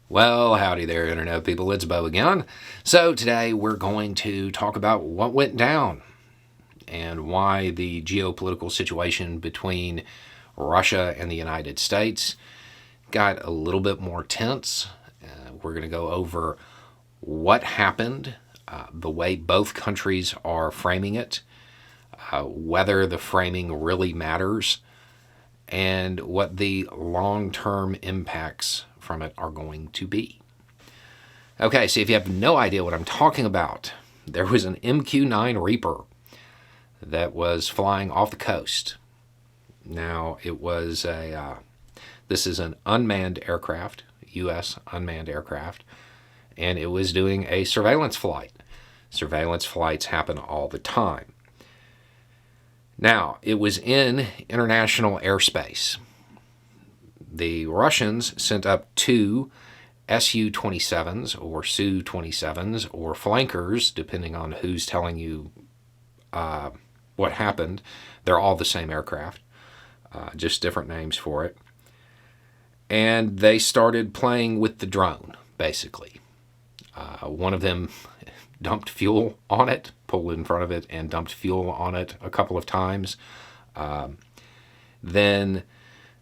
Well, howdy there, Internet people. It's Bo again. So, today we're going to talk about what went down and why the geopolitical situation between Russia and the United States got a little bit more tense. We're going to go over what happened, the way both countries are framing it, whether the framing really matters, and what the long term impacts from it are going to be. Okay, so if you have no idea what I'm talking about, there was an MQ-9 Reaper that was flying off the coast. Now, this is an unmanned aircraft, U.S. unmanned aircraft, and it was doing a surveillance flight. Surveillance flights happen all the time. Now, it was in international airspace. The Russians sent up two Su-27s or Su-27s or flankers, depending on who's telling you what happened. They're all the same aircraft, just different names for it. And they started playing with the drone, basically. One of them dumped fuel on it, pulled in front of it and dumped fuel on it a couple of times. Then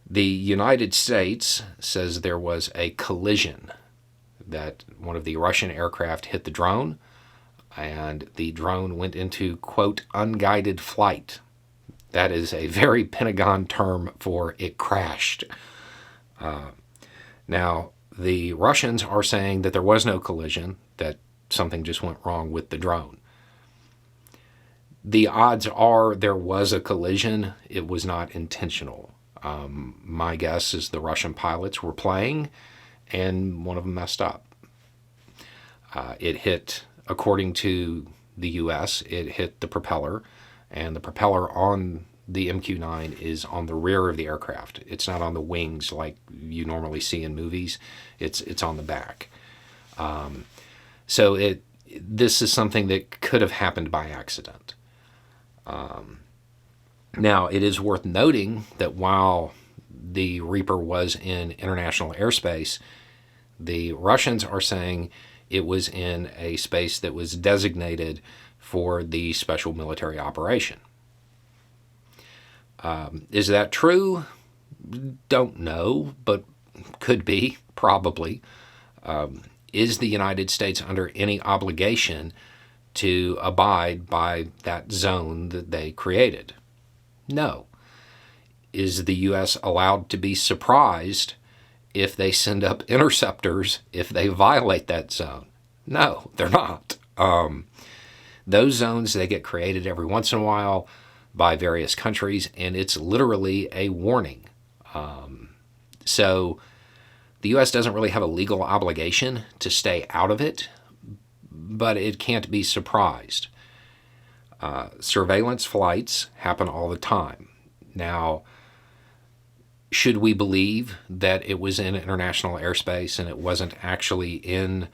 the United States says there was a collision, that one of the Russian aircraft hit the drone, and the drone went into, quote, unguided flight. That is a very Pentagon term for it crashed. Now, the Russians are saying that there was no collision, that something just went wrong with the drone. The odds are there was a collision. It was not intentional. My guess is the Russian pilots were playing, and one of them messed up. It hit, according to the U.S., it hit the propeller, and the propeller on the MQ-9 is on the rear of the aircraft. It's not on the wings like you normally see in movies. It's on the back. So this is something that could have happened by accident. Now, it is worth noting that while the Reaper was in international airspace, the Russians are saying it was in a space that was designated for the special military operation. Is that true? Don't know, but could be, probably. Is the United States under any obligation to abide by that zone that they created? No. Is the U.S. allowed to be surprised if they send up interceptors if they violate that zone? No, they're not. Those zones, they get created every once in a while by various countries, and it's literally a warning. So the U.S. doesn't really have a legal obligation to stay out of it, but it can't be surprised. Surveillance flights happen all the time. Now, should we believe that it was in international airspace and it wasn't actually in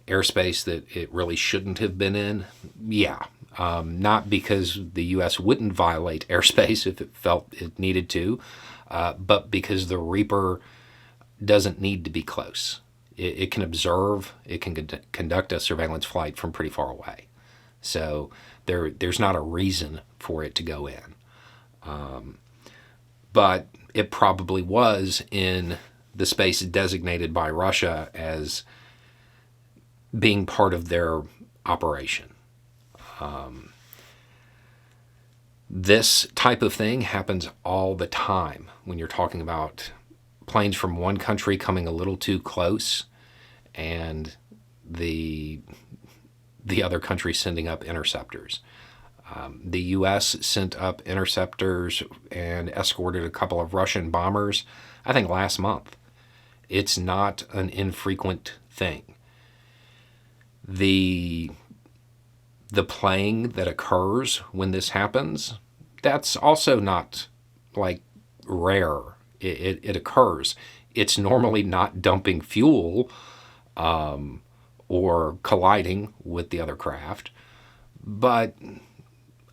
airspace that it really shouldn't have been in? Yeah. Not because the U.S. wouldn't violate airspace if it felt it needed to, but because the Reaper doesn't need to be close. It can observe, it can conduct a surveillance flight from pretty far away. So there's not a reason for it to go in. But it probably was in the space designated by Russia as being part of their operation. This type of thing happens all the time when you're talking about planes from one country coming a little too close and the other country sending up interceptors. The U.S. sent up interceptors and escorted a couple of Russian bombers, I think last month. It's not an infrequent thing. The playing that occurs when this happens, that's also not like rare. It occurs. It's normally not dumping fuel or colliding with the other craft, but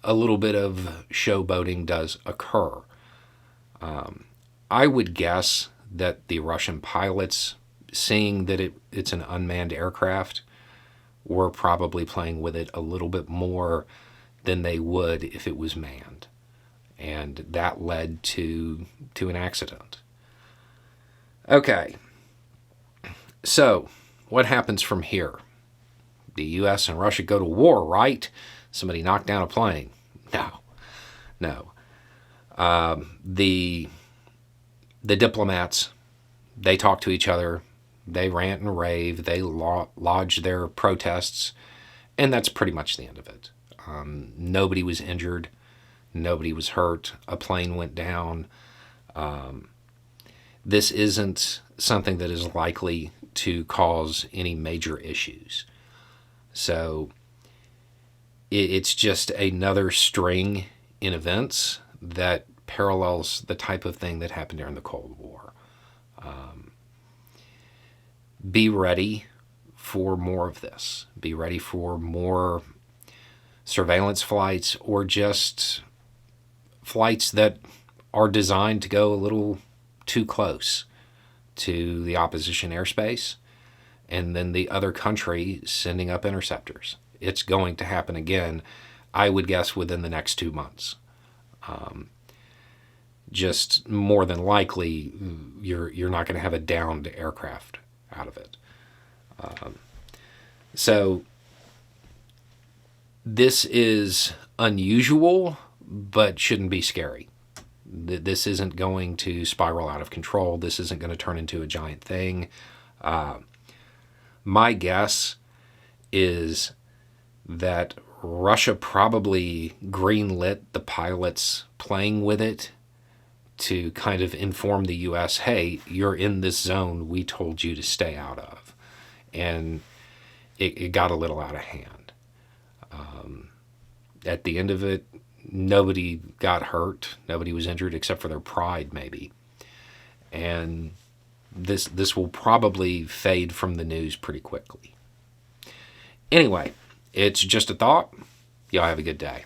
a little bit of showboating does occur. I would guess that the Russian pilots seeing that it's an unmanned aircraft, were probably playing with it a little bit more than they would if it was manned. And that led to an accident. Okay, so what happens from here? The U.S. and Russia go to war, right? Somebody knocked down a plane. No. The diplomats, they talk to each other. They rant and rave. They lodge their protests. And that's pretty much the end of it. Nobody was injured. Nobody was hurt. A plane went down. This isn't something that is likely to cause any major issues. So it's just another string in events that parallels the type of thing that happened during the Cold War. Be ready for more of this. Be ready for more surveillance flights, or just flights that are designed to go a little too close to the opposition airspace, and then the other country sending up interceptors. It's going to happen again, I would guess, within the next 2 months. Just more than likely, you're not going to have a downed aircraft out of it. So this is unusual, but shouldn't be scary. This isn't going to spiral out of control. This isn't going to turn into a giant thing. My guess is that Russia probably greenlit the pilots playing with it to kind of inform the U.S., hey, you're in this zone we told you to stay out of. And it got a little out of hand. At the end of it, nobody got hurt. Nobody was injured except for their pride, maybe. And this will probably fade from the news pretty quickly. Anyway, it's just a thought. Y'all have a good day.